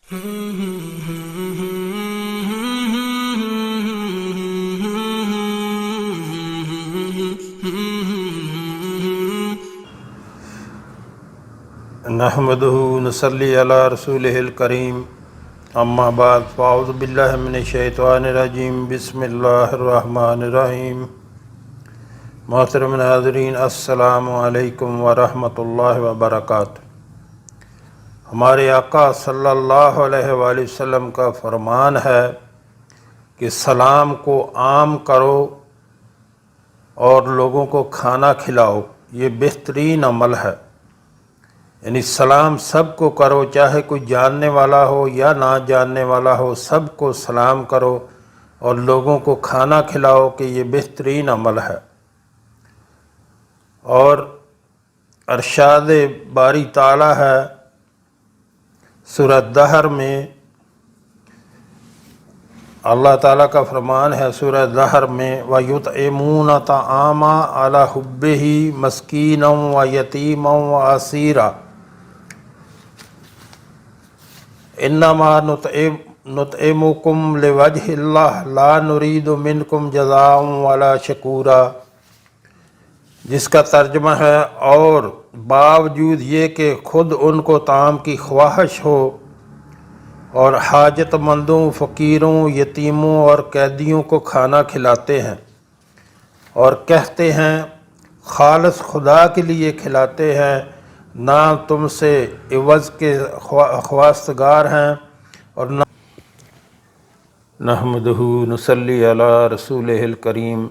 نحمده نصلی علی رسولہ الکریم اما بعد فاعوذ باللہ من الشیطان الرجیم بسم اللہ الرحمن الرحیم۔ محترم ناظرین، السلام علیکم ورحمۃ اللہ وبرکاتہ۔ ہمارے آقا صلی اللہ علیہ وآلہ وسلم کا فرمان ہے کہ سلام کو عام کرو اور لوگوں کو کھانا کھلاؤ، یہ بہترین عمل ہے۔ یعنی سلام سب کو کرو، چاہے کوئی جاننے والا ہو یا نہ جاننے والا ہو، سب کو سلام کرو اور لوگوں کو کھانا کھلاؤ، کہ یہ بہترین عمل ہے۔ اور ارشاد باری تعالی ہے سورہ دہر میں، اللہ تعالیٰ کا فرمان ہے سورہ دہر میں، وَيُطْعِمُونَ الطَّعَامَ عَلَىٰ حُبِّهِ مِسْكِينًا وَيَتِيمًا وَأَسِيرًا انما نطعمکم لوجہ اللہ لا نرید منکم جزاء ولا شکورا، جس کا ترجمہ ہے، اور باوجود یہ کہ خود ان کو طعام کی خواہش ہو اور حاجت مندوں، فقیروں، یتیموں اور قیدیوں کو کھانا کھلاتے ہیں اور کہتے ہیں خالص خدا کے لیے کھلاتے ہیں، نہ تم سے عوض کے خواستگار ہیں، اور نہ نحمدہ نصلی علی رسولہ الکریم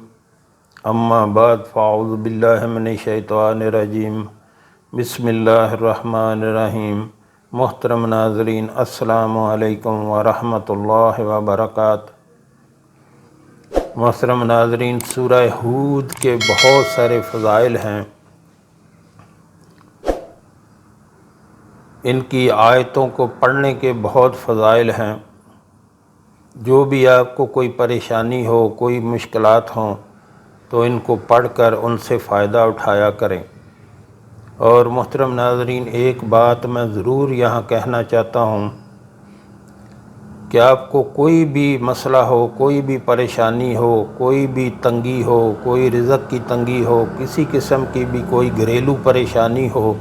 اما بعد فاعوذ باللہ من الشیطان الرجیم بسم اللہ الرحمن الرحیم۔ محترم ناظرین، السلام علیکم ورحمۃ اللہ وبرکاتہ۔ محترم ناظرین، سورہ ہود کے بہت سارے فضائل ہیں، ان کی آیتوں کو پڑھنے کے بہت فضائل ہیں۔ جو بھی آپ کو کوئی پریشانی ہو، کوئی مشکلات ہوں، تو ان کو پڑھ کر ان سے فائدہ اٹھایا کریں۔ اور محترم ناظرین، ایک بات میں ضرور یہاں کہنا چاہتا ہوں کہ آپ کو کوئی بھی مسئلہ ہو، کوئی بھی پریشانی ہو، کوئی بھی تنگی ہو، کوئی رزق کی تنگی ہو، کسی قسم کی بھی کوئی گھریلو پریشانی ہو،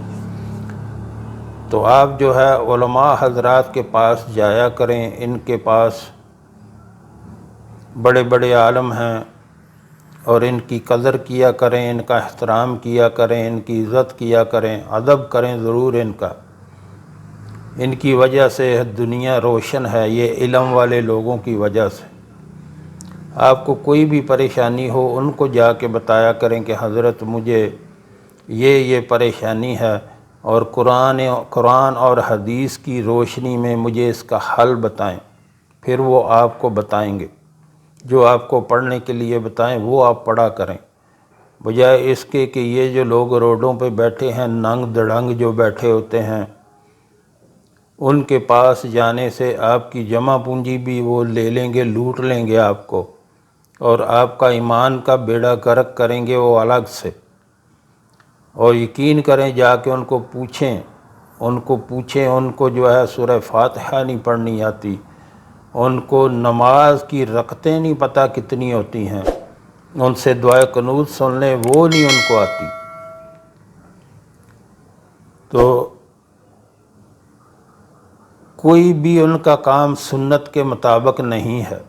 تو آپ جو ہے علماء حضرات کے پاس جایا کریں۔ ان کے پاس بڑے بڑے عالم ہیں، اور ان کی قدر کیا کریں، ان کا احترام کیا کریں، ان کی عزت کیا کریں، ادب کریں ضرور ان کا۔ ان کی وجہ سے دنیا روشن ہے، یہ علم والے لوگوں کی وجہ سے۔ آپ کو کوئی بھی پریشانی ہو، ان کو جا کے بتایا کریں کہ حضرت مجھے یہ پریشانی ہے، اور قرآن اور حدیث کی روشنی میں مجھے اس کا حل بتائیں۔ پھر وہ آپ کو بتائیں گے، جو آپ کو پڑھنے کے لیے بتائیں وہ آپ پڑھا کریں، بجائے اس کے کہ یہ جو لوگ روڈوں پہ بیٹھے ہیں، ننگ دڑنگ جو بیٹھے ہوتے ہیں، ان کے پاس جانے سے آپ کی جمع پونجی بھی وہ لے لیں گے، لوٹ لیں گے آپ کو، اور آپ کا ایمان کا بیڑا غرق کریں گے وہ الگ سے۔ اور یقین کریں، جا کے ان کو پوچھیں، ان کو جو ہے سورہ فاتحہ نہیں پڑھنی آتی، ان کو نماز کی رکعتیں نہیں پتہ کتنی ہوتی ہیں، ان سے دعائے قنوت سن لیں، وہ نہیں ان کو آتی۔ تو کوئی بھی ان کا کام سنت کے مطابق نہیں ہے۔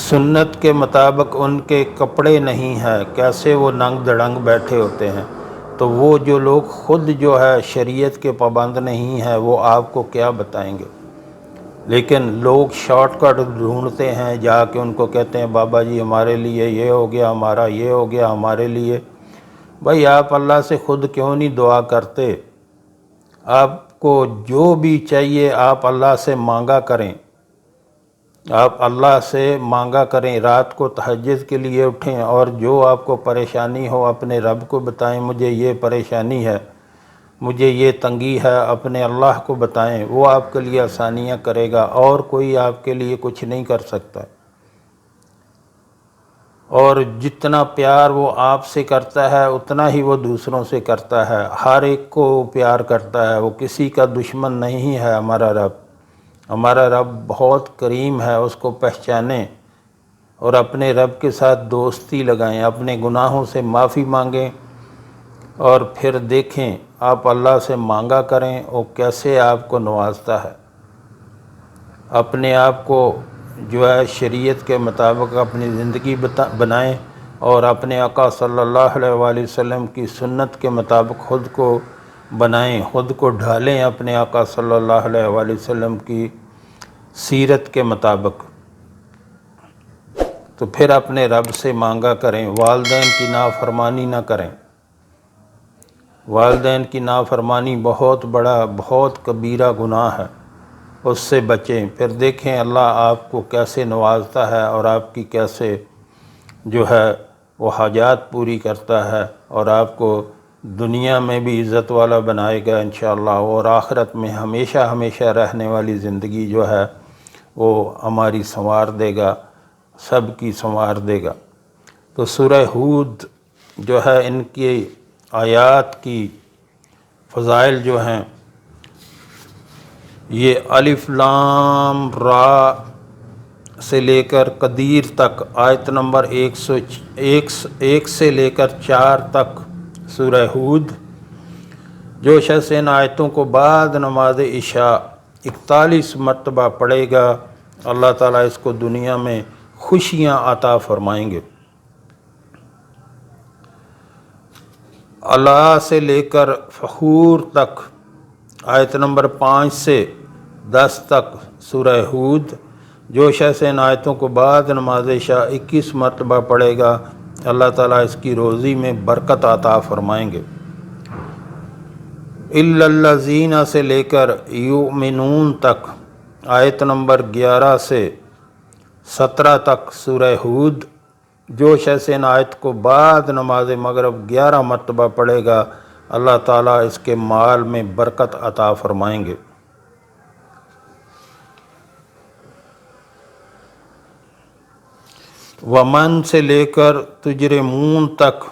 سنت کے مطابق ان کے کپڑے نہیں ہیں، کیسے وہ ننگ دڑنگ بیٹھے ہوتے ہیں۔ تو وہ جو لوگ خود جو ہے شریعت کے پابند نہیں ہیں، وہ آپ کو کیا بتائیں گے؟ لیکن لوگ شارٹ کٹ ڈھونڈتے ہیں، جا کے ان کو کہتے ہیں بابا جی ہمارے لیے یہ ہو گیا، ہمارا یہ ہو گیا، ہمارے لیے۔ بھائی آپ اللہ سے خود کیوں نہیں دعا کرتے؟ آپ کو جو بھی چاہیے آپ اللہ سے مانگا کریں، آپ اللہ سے مانگا کریں، رات کو تہجد کے لیے اٹھیں، اور جو آپ کو پریشانی ہو اپنے رب کو بتائیں، مجھے یہ پریشانی ہے، مجھے یہ تنگی ہے، اپنے اللہ کو بتائیں، وہ آپ کے لیے آسانیاں کرے گا، اور کوئی آپ کے لیے کچھ نہیں کر سکتا۔ اور جتنا پیار وہ آپ سے کرتا ہے اتنا ہی وہ دوسروں سے کرتا ہے، ہر ایک کو پیار کرتا ہے، وہ کسی کا دشمن نہیں ہے۔ ہمارا رب بہت کریم ہے، اس کو پہچانیں اور اپنے رب کے ساتھ دوستی لگائیں، اپنے گناہوں سے معافی مانگیں، اور پھر دیکھیں آپ اللہ سے مانگا کریں وہ کیسے آپ کو نوازتا ہے۔ اپنے آپ کو جو ہے شریعت کے مطابق اپنی زندگی بنائیں، اور اپنے آقا صلی اللہ علیہ وآلہ وسلم کی سنت کے مطابق خود کو بنائیں، خود کو ڈھالیں اپنے آقا صلی اللہ علیہ وآلہ وسلم کی سیرت کے مطابق، تو پھر اپنے رب سے مانگا کریں۔ والدین کی نافرمانی نہ کریں، والدین کی نافرمانی بہت بڑا، بہت کبیرہ گناہ ہے، اس سے بچیں، پھر دیکھیں اللہ آپ کو کیسے نوازتا ہے اور آپ کی کیسے جو ہے وہ حاجات پوری کرتا ہے، اور آپ کو دنیا میں بھی عزت والا بنائے گا انشاءاللہ، اور آخرت میں ہمیشہ ہمیشہ رہنے والی زندگی جو ہے وہ ہماری سنوار دے گا، سب کی سنوار دے گا۔ تو سورہ ہود جو ہے ان کی آیات کی فضائل جو ہیں، یہ الف لام را سے لے کر قدیر تک، آیت نمبر 101 سے لے کر 4 تک سورہ ہود، جو شخص ان آیتوں کو بعد نماز عشاء 41 مرتبہ پڑھے گا، اللہ تعالیٰ اس کو دنیا میں خوشیاں عطا فرمائیں گے۔ اللہ سے لے کر فخور تک، آیت نمبر 5 سے 10 تک سورہ ہود، جو شخص ان آیتوں کو بعد نماز عشاء 21 مرتبہ پڑھے گا، اللہ تعالیٰ اس کی روزی میں برکت عطا فرمائیں گے۔ اِلَّا الَّذِينَ سے لے کر یؤمنون تک، آیت نمبر 11 سے 17 تک سورہ ہود، جو شخص ان آیت کو بعد نماز مغرب 11 مرتبہ پڑھے گا، اللہ تعالیٰ اس کے مال میں برکت عطا فرمائیں گے۔ ومن سے لے کر تجرمون تک،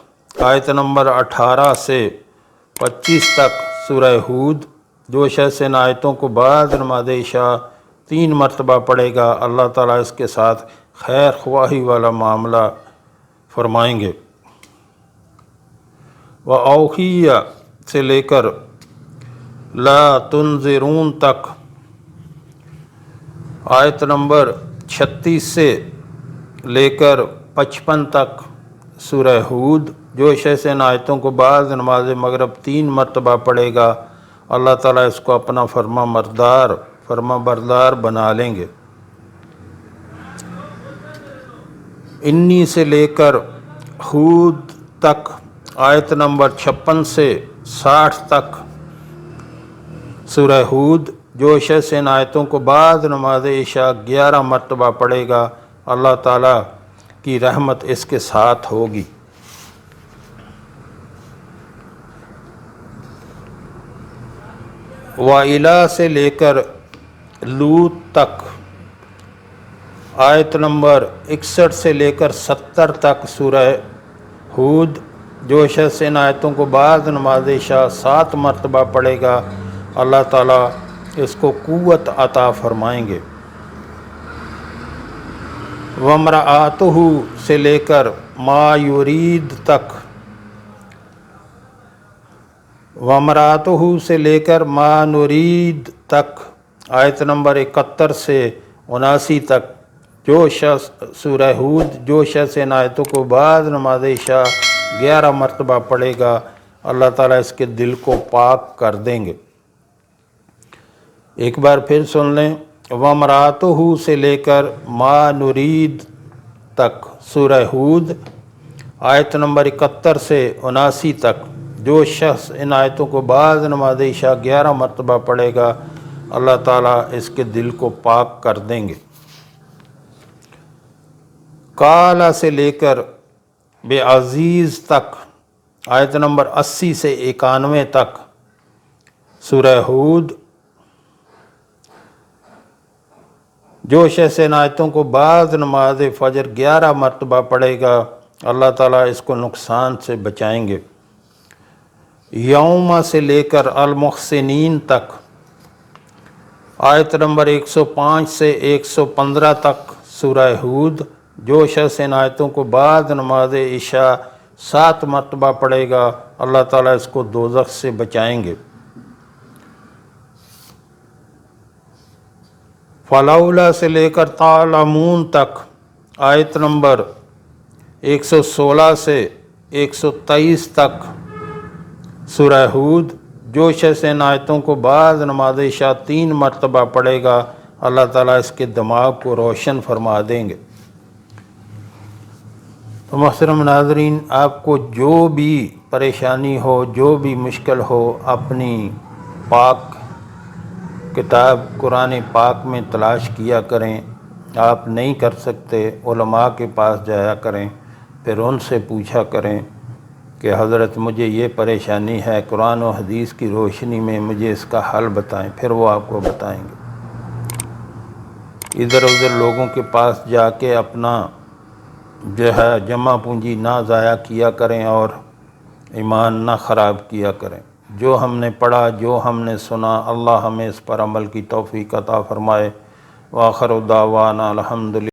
آیت نمبر 18 سے 25 تک سورہ ہود، جو شخص ان آیتوں کو بعد نماز عشاء 3 مرتبہ پڑھے گا، اللہ تعالیٰ اس کے ساتھ خیر خواہی والا معاملہ فرمائیں گے۔ وَأَوْحِيَ سے لے کر لا تنظرون تک، آیت نمبر 36 سے لے کر 55 تک سورہ ہود، جو شخص ان آیتوں کو بعد نماز مغرب 3 مرتبہ پڑھے گا، اللہ تعالیٰ اس کو اپنا فرما بردار بنا لیں گے۔ انی سے لے کر ہود تک، آیت نمبر 56 سے 60 تک سورہ ہود، جو شخص ان آیتوں کو بعد نماز عشاء 11 مرتبہ پڑھے گا، اللہ تعالیٰ کی رحمت اس کے ساتھ ہوگی۔ وَإِلَىٰ سے لے کر لوط تک، آیت نمبر 61 سے لے کر 70 تک سورہ ہود، جو شخص ان آیتوں کو بعد نماز عشاء 7 مرتبہ پڑھے گا، اللہ تعالیٰ اس کو قوت عطا فرمائیں گے۔ وَامْرَأَتُهُ سے لے کر ما یرید تک، وَامْرَأَتُهُ سے لے کر ما نرید تک، آیت نمبر 71 سے 79 تک، جو شخص سورہ ہود، جو شخص ان آیتوں کو بعد نماز عشاء 11 مرتبہ پڑھے گا، اللہ تعالیٰ اس کے دل کو پاک کر دیں گے۔ ایک بار پھر سن لیں، وَامْرَأَتُهُ سے لے کر ما نرید تک سورہ ہود، آیت نمبر 71 سے 79 تک، جو شخص ان آیتوں کو بعد نماز عشاء 11 مرتبہ پڑھے گا، اللہ تعالیٰ اس کے دل کو پاک کر دیں گے۔ قَالَ سے لے کر بے عزیز تک، آیت نمبر 80 سے 91 تک سورہ ہود، جو شخص ان آیتوں کو بعد نماز فجر 11 مرتبہ پڑھے گا اللہ تعالیٰ اس کو نقصان سے بچائیں گے۔ یوم سے لے کر المحسنین تک، آیت نمبر 105 سے 115 تک سورہ ہود۔ جو شخص ان آیتوں کو بعد نماز عشاء 7 مرتبہ پڑھے گا اللہ تعالیٰ اس کو دوزخ سے بچائیں گے۔ فلولا سے لے کر تعلمون تک، آیت نمبر 116 سے 123 تک سورہ ہود۔ جو شخص ان آیتوں کو بعد نماز عشاء 3 مرتبہ پڑھے گا اللہ تعالیٰ اس کے دماغ کو روشن فرما دیں گے۔ تو محترم ناظرین، آپ کو جو بھی پریشانی ہو، جو بھی مشکل ہو، اپنی پاک کتاب قرآن پاک میں تلاش کیا کریں۔ آپ نہیں کر سکتے علماء کے پاس جایا کریں، پھر ان سے پوچھا کریں کہ حضرت مجھے یہ پریشانی ہے، قرآن و حدیث کی روشنی میں مجھے اس کا حل بتائیں، پھر وہ آپ کو بتائیں گے۔ ادھر ادھر لوگوں کے پاس جا کے اپنا جو ہے جمع پونجی نہ ضائع کیا کریں اور ایمان نہ خراب کیا کریں۔ جو ہم نے پڑھا، جو ہم نے سنا، اللہ ہمیں اس پر عمل کی توفیق عطا فرمائے۔ وآخر دعوانا الحمدللہ۔